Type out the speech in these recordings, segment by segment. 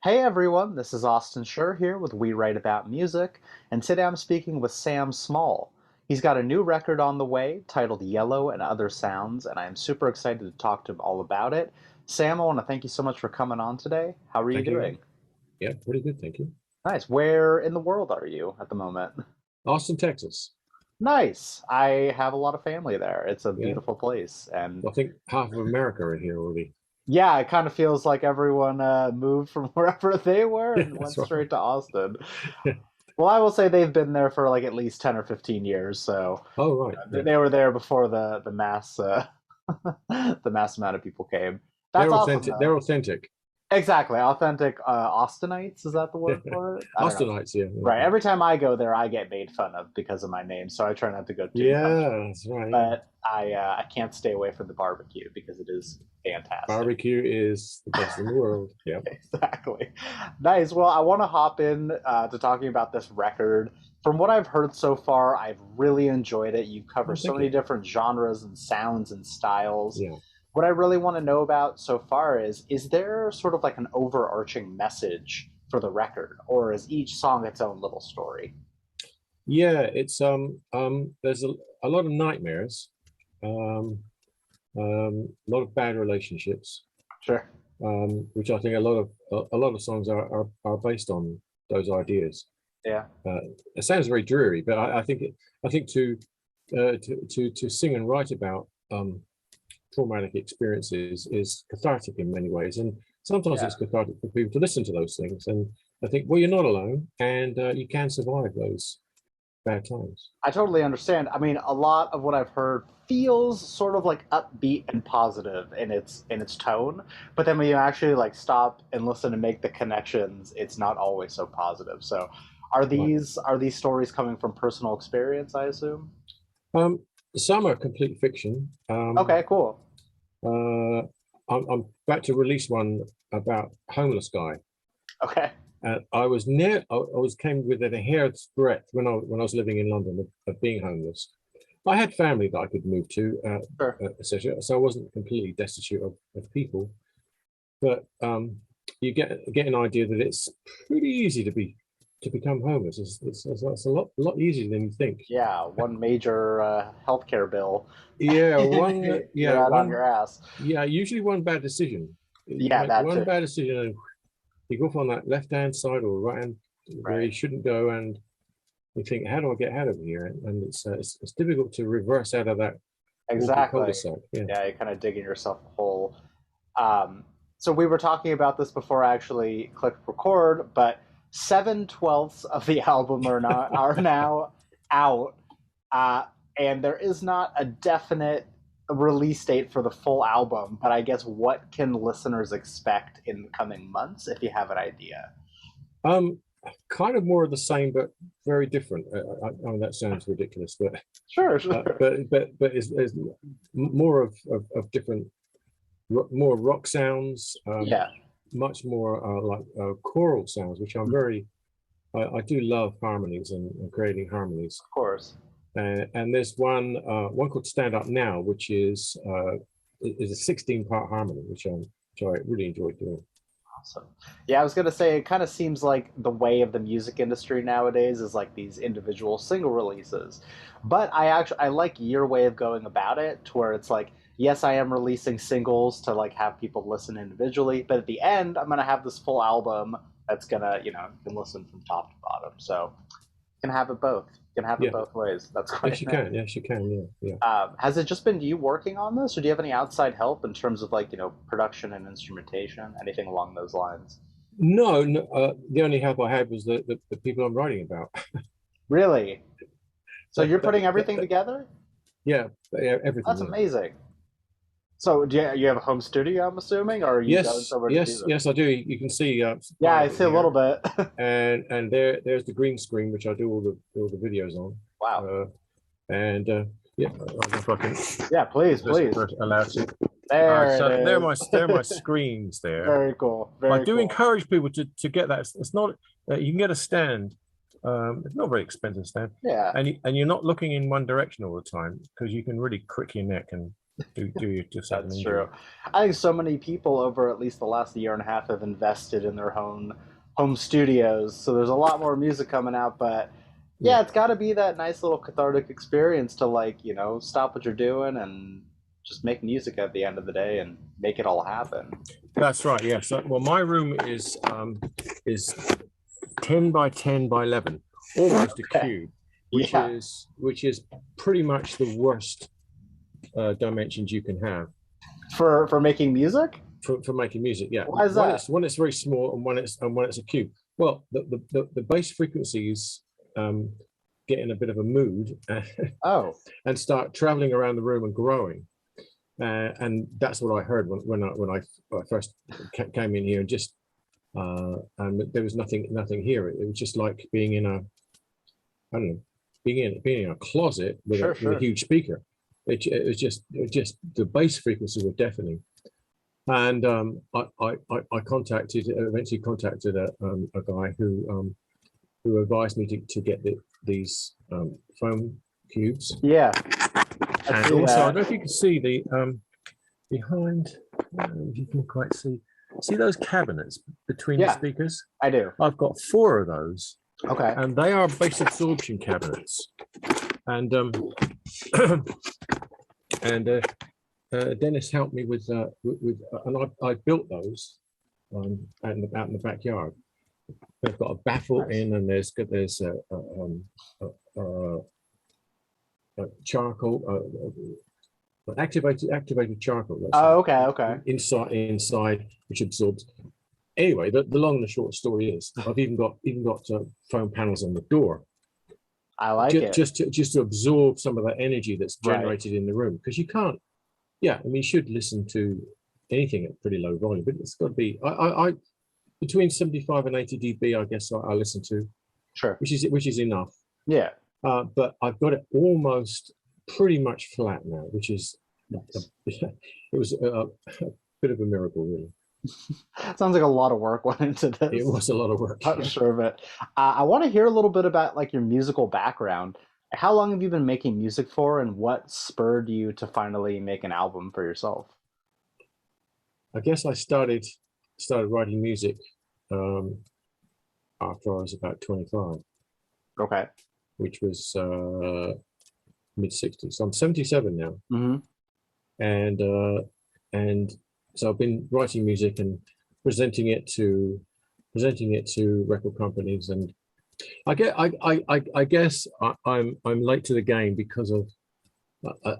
Hey everyone, this is Austin Schur here with We Write About Music, and today I'm speaking with Sam Small. He's got a new record on the way titled Yellow and Other Sounds, and I am super excited to talk to him all about it. Sam, I want to thank you so much for coming on today. How are you Thank you. doing? Yeah, pretty good. Thank you. Nice. Where in the world are you at the moment? Austin, Texas. Nice. I have a lot of family there. It's a Yeah. beautiful place, and I think half of America are in here already. yeah, it kind of feels like everyone moved from wherever they were Yeah, and went that's right. straight to Austin. Well, I will say they've been there for like at least 10 or 15 years, so Oh, you right. know, Yeah. they were there before the mass the mass amount of people came. That's They're awesome authentic. though. They're authentic. Exactly, authentic Austinites, is that the word for it? I don't know. Austinites, yeah. Right, Yeah. every time I go there, I get made fun of because of my name, so I try not to go too much. Yeah, that's right. Yeah. But I can't stay away from the barbecue because it is fantastic. Barbecue is the best in the world. Yeah. Exactly. Nice. Well, I want to hop in to talking about this record. From what I've heard so far, I've really enjoyed it. You cover Oh, so thank many you. different genres and sounds and styles. Yeah. What I really want to know about so far is there sort of like an overarching message for the record, or is each song its own little story? Yeah, it's there's a lot of nightmares, um, a lot of bad relationships, Sure. which I think a lot of songs are based on those ideas. Yeah. Uh, it sounds very dreary, but I think to sing and write about traumatic experiences is cathartic in many ways, and sometimes Yeah. it's cathartic for people to listen to those things. And I think, well, you're not alone, and you can survive those bad times. I totally understand. I mean, a lot of what I've heard feels sort of like upbeat and positive in its tone, but then when you actually like stop and listen and make the connections, it's not always so positive. So, Right. are these stories coming from personal experience, I assume? Um, some are complete fiction. Okay, cool. Uh, I'm about to release one about homeless guy. Okay, I was near. I was came within a hair's breadth when I was living in London of being homeless. I had family that I could move to, sure. etc. So I wasn't completely destitute of people. But you get an idea that it's pretty easy to become homeless. It's a lot easier than you think. Yeah, one major healthcare bill, Yeah, you're out on your ass. usually one bad decision. You Yeah, make that one too. bad decision and you go off on that left hand side or right hand where Right. you shouldn't go, and you think, how do I get out of here? And it's difficult to reverse out of that awful Exactly. cul-de-sac. Yeah. Yeah, you're kind of digging yourself a hole. Um, so we were talking about this before I actually clicked record, but 7/12 of the album are now out, uh, and there is not a definite release date for the full album. But I guess what can listeners expect in the coming months if you have an idea? Um, Kind of more of the same, but very different. I mean, that sounds ridiculous, but Sure, sure. it's more of different, more rock sounds, Yeah, much more like choral sounds, which I'm very. I do love harmonies and creating harmonies. of course. And there's one called Stand Up Now, which is a 16-part harmony, which I really enjoyed doing. Awesome. Yeah, I was gonna say it kind of seems like the way of the music industry nowadays is like these individual single releases. But I like your way of going about it to where it's like, yes, I am releasing singles to like have people listen individually, but at the end I'm gonna have this full album that's gonna, you can listen from top to bottom. So you can have it both. You can have it Yeah, both ways. That's yes, quite you nice. can. Yes, you can. Yeah, yeah. Has it just been you working on this, or do you have any outside help in terms of like, production and instrumentation, anything along those lines? No, no the only help I had was the people I'm writing about. Really? So that, you're that, putting everything that, together? yeah, yeah, everything. That's Yeah. amazing. So do you have a home studio, I'm assuming, or are you going Yes, somewhere to do yes, this? yes. I do. You can see Yeah, part I of it see a little here, bit. and there's the green screen, which I do all the videos on. Wow. Uh, and yeah, I don't know if I can. Yeah, please, If this please. allowed to. All right, There it so there are my is. screens there. Very cool. I Very do cool. encourage people to get that. It's not you can get a stand. It's not a very expensive stand, Yeah. and you're not looking in one direction all the time because you can really crick your neck and do yourself an That's true. injury. I think so many people over at least the last year and a half have invested in their own home studios. So there's a lot more music coming out, but yeah, Yeah, it's got to be that nice little cathartic experience to like, stop what you're doing and just make music at the end of the day and make it all happen. that's right. Yeah. So, well, my room is 10 by 10 by 11, almost a Okay. cube, Yeah. which is pretty much the worst dimensions you can have For making music? for making music. Yeah, Why is that? when it's very small, and when it's a cube. Well, the bass frequencies um, get in a bit of a mood Oh, and start traveling around the room and growing. And that's what I heard when I first came in here, and just and there was nothing here. It was just like being in a, I don't know, being in a closet sure, with a sure. huge speaker. It was just the bass frequencies were deafening. And I eventually contacted a guy who advised me to get these foam cubes. Yeah, I And see also, I don't that. know if you can see the behind, if you can quite see those cabinets between the Yeah, speakers. I do. I've got four of those, Okay. and they are bass absorption cabinets. And and Dennis helped me and I built those out in the backyard. They've got a baffle Nice. in, and there's a, charcoal, activated charcoal. That's Oh, okay, okay. inside, which absorbs. Anyway, the long and the short story is, I've even got foam panels on the door, I like it. just to absorb some of that energy that's Right. generated in the room, because you can't. Yeah, I mean, you should listen to anything at pretty low volume, but it's got to be. I between 75 and 80 dB, I guess I listen to, Sure. which is enough. Yeah. But I've got it almost pretty much flat now, which is Nice. it was a bit of a miracle, really. Sounds like a lot of work went into It this. was a lot of work. I'm Yeah. sure of it. I want to hear a little bit about like your musical background. How long have you been making music for, and what spurred you to finally make an album for yourself? I guess I started writing music um, after I was about 25, Okay. which was mid 60s. So I'm 77 now, Hmm. and and so I've been writing music and presenting it to record companies, and I guess I'm late to the game because of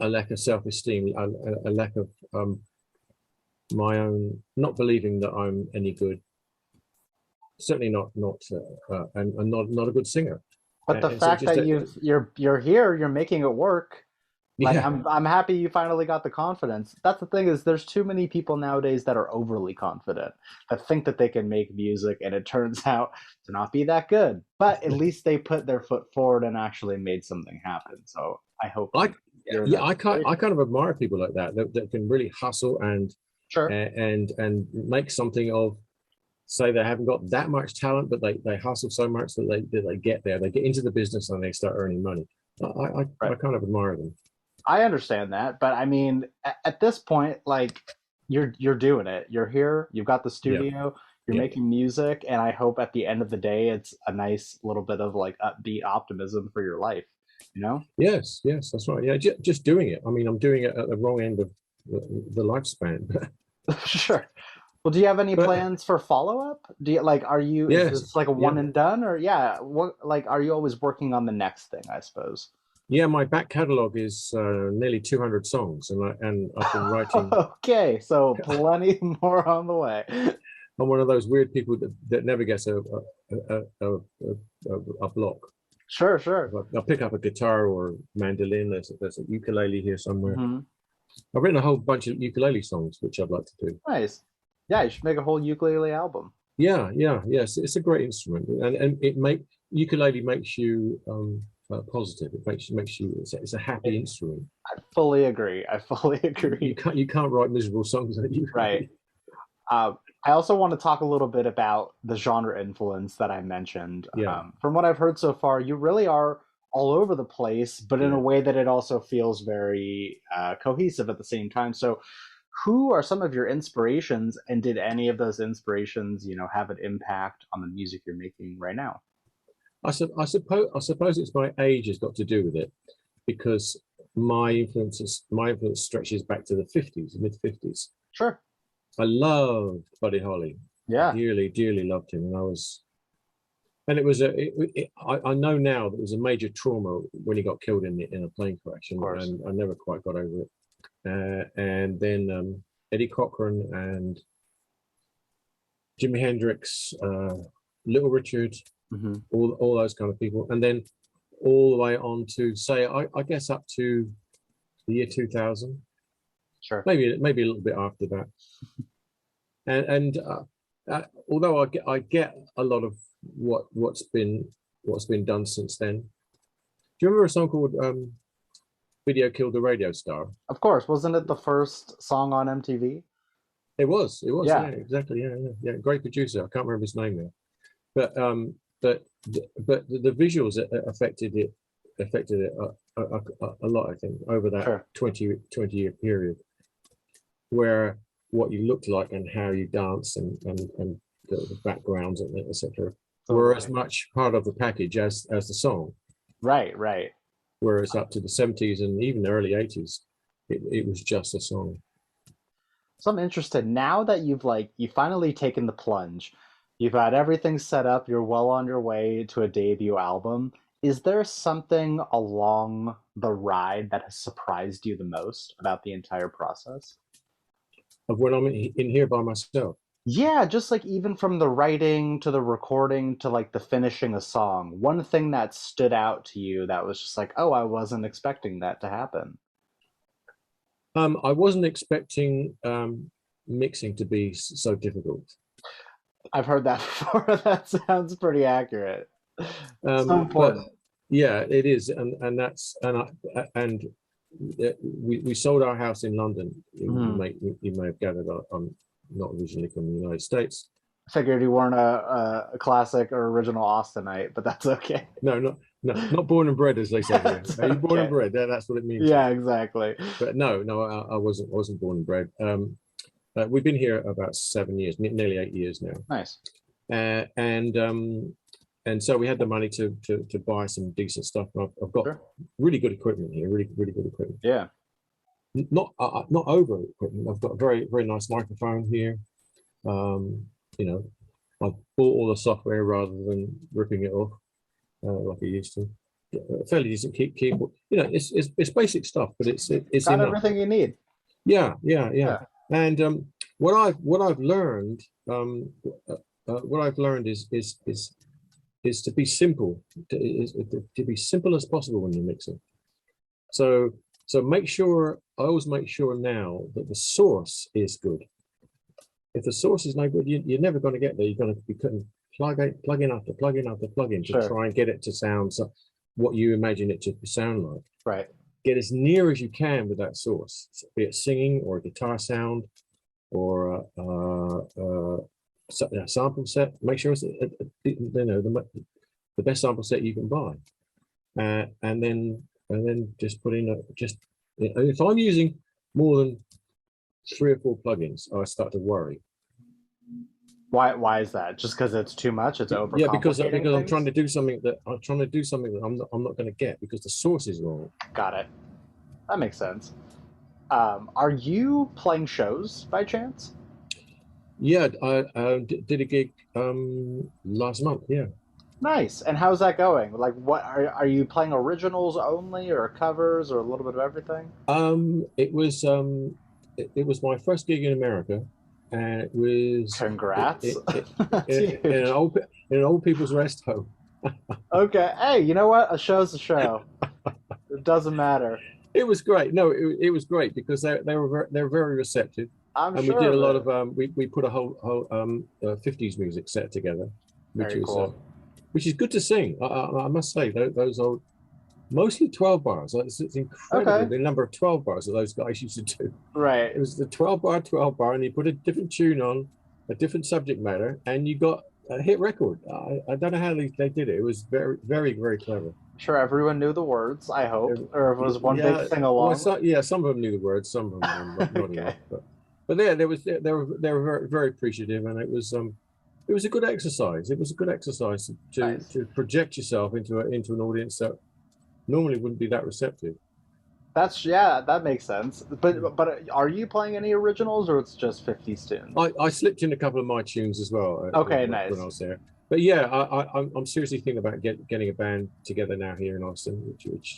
a lack of self-esteem, a lack of my own, not believing that I'm any good. Certainly and not a good singer. But the So fact just that you're here, you're making it work. Like yeah, I'm happy you finally got the confidence. That's the thing is there's too many people nowadays that are overly confident that think that they can make music and it turns out to not be that good. But at least they put their foot forward and actually made something happen. So I hope I you're in yeah that I situation. kind of admire people like that can really hustle Sure. and make something of, say they haven't got that much talent, but they hustle so much that they get there, they get into the business and they start earning money. I Right. kind of admire them. I understand that, but I mean, at this point, like you're doing it. You're here. You've got the Yeah, studio. You're yeah. making music, and I hope at the end of the day, it's a nice little bit of like upbeat optimism for your life. You know? Yes, that's right. Yeah, just doing it. I mean, I'm doing it at the wrong end of the lifespan. Sure. Well, do you have any But plans for follow up? Do you like? Are you? Is yes, this like a yeah, one and done, or yeah? What like? Are you always working on the next thing? I suppose. yeah. My back catalogue is nearly 200 songs, and I've been writing. Okay, so plenty more on the way. I'm one of those weird people that never gets a block. Sure, sure. I'll pick up a guitar or mandolin. There's a ukulele here somewhere. Hmm. I've written a whole bunch of ukulele songs, which I'd like to do. Nice. Yeah, you should make a whole ukulele album. Yes. It's a great instrument, and ukulele makes you positive. It makes you. It's a happy instrument. I fully agree. I fully You agree. can't write miserable songs on a Right. ukulele. I also want to talk a little bit about the genre influence that I mentioned. Yeah. From what I've heard so far, you really are all over the place, but in a Yeah. way that it also feels very cohesive at the same time. So, who are some of your inspirations, and did any of those inspirations, have an impact on the music you're making right now? I suppose it's my age has got to do with it, because my influence stretches back to the 50s, mid 50s. Sure. I loved Buddy Holly. Yeah, Dearly, dearly loved him, and it was I know now that it was a major trauma when he got killed in a plane crash, of and, course. and I never quite got over it. And then Eddie Cochran and Jimi Hendrix, Little Richard, Hmm. all those kind of people, and then all the way on to, say, I guess up to the year 2000, Sure. maybe a little bit after that. And although I get a lot of what's been done since then. Do you remember a song called "Video Killed the Radio Star"? Of course. Wasn't it the first song on MTV? It was, yeah, Yeah, exactly, yeah. Great producer. I can't remember his name now, but the visuals affected it a lot. I think over that sure. 20 year period, where what you looked like and how you dance and the backgrounds and etc. were as Totally. much part of the package as the song. Right, right. Whereas up to the 70s and even the early 80s, it was just a song. So I'm interested now that you finally taken the plunge. You've got everything set up, you're well on your way to a debut album. Is there something along the ride that has surprised you the most about the entire process? Of when I'm in here by myself. Yeah, just like even from the writing to the recording to like the finishing a song. One thing that stood out to you that was just like, oh, I wasn't expecting that to happen. I wasn't expecting mixing to be so difficult. I've heard that before. That sounds pretty accurate. So But important. yeah, it is, and we sold our house in London. Mhm. You may have gathered I'm not originally from the United States. Figured you weren't a classic or original Austinite, but that's okay. No, not born and bred, as they say here. That's Are you born and okay. bred? That's what it means here. Yeah, exactly. But no, I wasn't born and bred. We've been here about 7 years, nearly 8 years now, Nice. uh, and um, and so we had the money to buy some decent stuff. And I've got Sure. really good equipment here, really good equipment. Yeah. Not over equipment. I've got a very very nice microphone here. Um, you know, I bought all the software rather than ripping it off like I used to. A fairly decent keyboard. It's basic stuff, but it's Got enough. everything you need. Yeah. Yeah. And what I've learned what I've learned is to be simple, to be simple as possible when you're mixing. So I always make sure now that the source is good. If the source is no good, you're never going to get there. You're going to be cutting plug in after plug in after plug in to Sure. try and get it to sound what you imagine it to sound like. Right. Get as near as you can with that source, be it singing or a guitar sound or a sample set. Make sure it's the best sample set you can buy, and then just put in if I'm using more than 3 or 4 plugins, I start to worry. Why is that? Just because it's too much? It's Yeah, because overcomplicating I'm trying things? to do something that I'm not going to get because the source is wrong. Got it. That makes sense. Are you playing shows by chance? Yeah, I did a gig last month. Yeah. Nice. And how's that going? Like, what are you playing originals only, or covers, or a little bit of everything? It was my first gig in America, and it was Congrats. That's in huge. an old people's rest home. Okay. Hey, you know what? A show's a show. It doesn't matter. It was great. No, it was great because they were very receptive, I'm and we sure did a of lot it. of we put a whole 50s music set together, which Very was cool. which is good to sing. I must say those old, mostly 12 bars. It's incredible Okay. the number of 12 bars that those guys used to do. Right. It was the 12 bar, and you put a different tune on, a different subject matter, and you got a hit record. I don't know how they did it. It was very, very, very clever. Sure, everyone knew the words, I hope, or if it was one big Yeah, sing well, along. so, yeah, some of them knew the words, some of them not enough, Okay, but yeah, they were very, very appreciative, and it was a good exercise. It was a good exercise nice. to project yourself into an audience that normally wouldn't be that receptive. That's yeah, that makes sense. But are you playing any originals or it's just 50s tunes? I slipped in a couple of my tunes as well Okay, when I nice. was there. But yeah, I'm seriously thinking about getting a band together now here in Austin,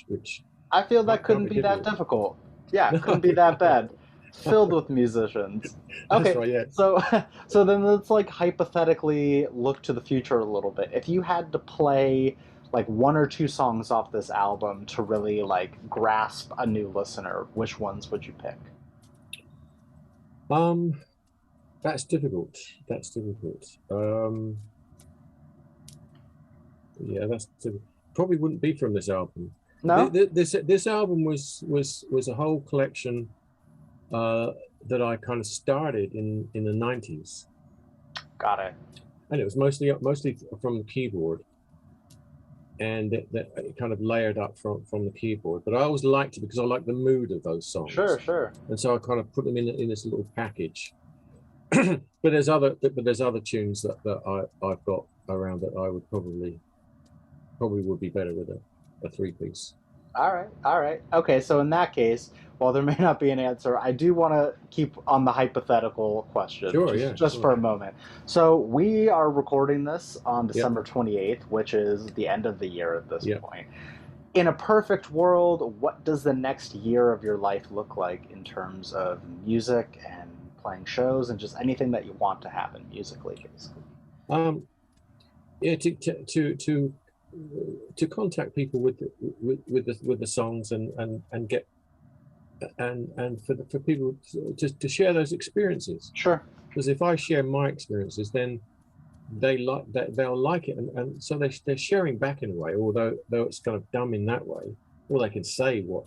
which I feel that can't couldn't be be that difficult. difficult. Yeah, couldn't No, be that bad. Filled with musicians. that's Okay, right. Yeah. so so then let's like hypothetically look to the future a little bit. If you had to play like one or two songs off this album to really like grasp a new listener, which ones would you pick? Um, that's difficult. That's difficult. Yeah, that's difficult. Probably wouldn't be from this album. No? This album was a whole collection uh, that I kind of started in the 90s, Got it. and it was mostly from the keyboard, and it kind of layered up from the keyboard. But I always liked it because I liked the mood of those Sure, songs, sure. and so I kind of put them in this little package. But there's other tunes that I've got around that I would probably would be better with a three piece. All right, all right. Okay, so in that case, while there may not be an answer, I do want to keep on the hypothetical question Sure, just yeah, just sure, for a moment. So we are recording this on yeah, December 28th, which is the end of the year at this yeah. point. In a perfect world, what does the next year of your life look like in terms of music and playing shows and just anything that you want to happen musically, basically? Um, yeah, to contact people with the songs and get and for people to share those experiences. Sure, Because if I share my experiences, then they'll like it, and so they're sharing back in a way. Although though it's kind of dumb in that way, or they can say what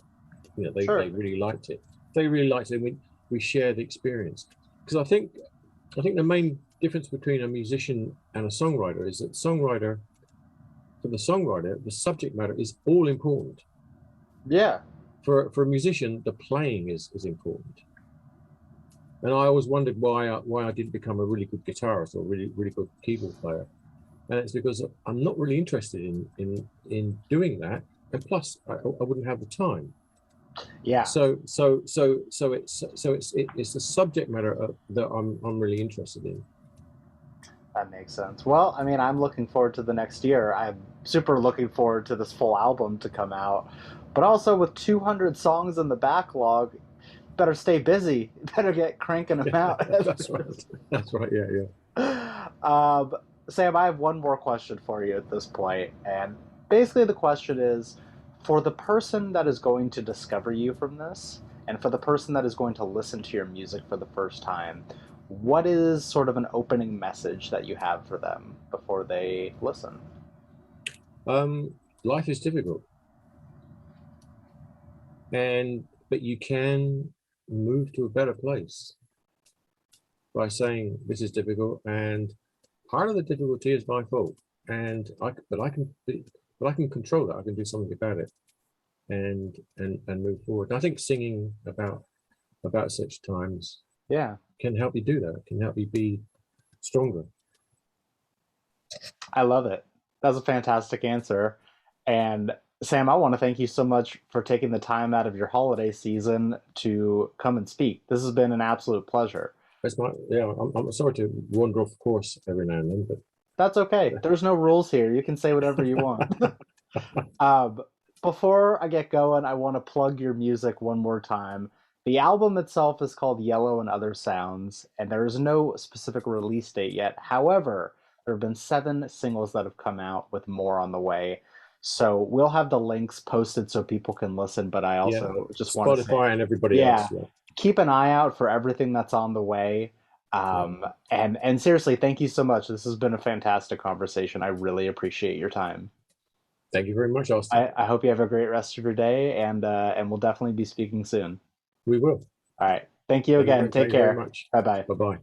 they sure. really liked it. If they really liked it, we share the experience. Because I think the main difference between a musician and a songwriter is that for the songwriter, the subject matter is all important. Yeah, For a musician, the playing is important. And I always wondered why I didn't become a really good guitarist or really good keyboard player. And it's because I'm not really interested in doing that. And plus, I wouldn't have the time. yeah. It's the subject matter that I'm really interested in. That makes sense. Well, I mean, I'm looking forward to the next year. I'm super looking forward to this full album to come out. But also with 200 songs in the backlog, better stay busy. Better get cranking them out. That's right. That's right. Yeah, yeah. um, Sam, I have one more question for you at this point, and basically the question is, for the person that is going to discover you from this, and for the person that is going to listen to your music for the first time, what is sort of an opening message that you have for them before they listen? Life is difficult, and but you can move to a better place by saying this is difficult, and part of the difficulty is my fault, and but I can control that. I can do something about it, and move forward. I think singing about such times Yeah, can help you do that. Can help you be stronger. I love it. That's a fantastic answer. And Sam, I want to thank you so much for taking the time out of your holiday season to come and speak. This has been an absolute pleasure. It's not. Yeah, I'm sorry to wander off course every now and then, but That's okay. There's no rules here. You can say whatever you want. um, Before I get going, I want to plug your music one more time. The album itself is called Yellow and Other Sounds, and there is no specific release date yet. However, there have been 7 singles that have come out with more on the way. So we'll have the links posted so people can listen, but I yeah, also just want to say, Spotify and everybody else. yeah, Yeah, keep an eye out for everything that's on the way. yeah. And seriously, thank you so much. This has been a fantastic conversation. I really appreciate your time. Thank you very much, Austin. I hope you have a great rest of your day, and we'll definitely be speaking soon. We will. All right. Thank you again. Take Thank you very care. much. Bye bye. Bye bye.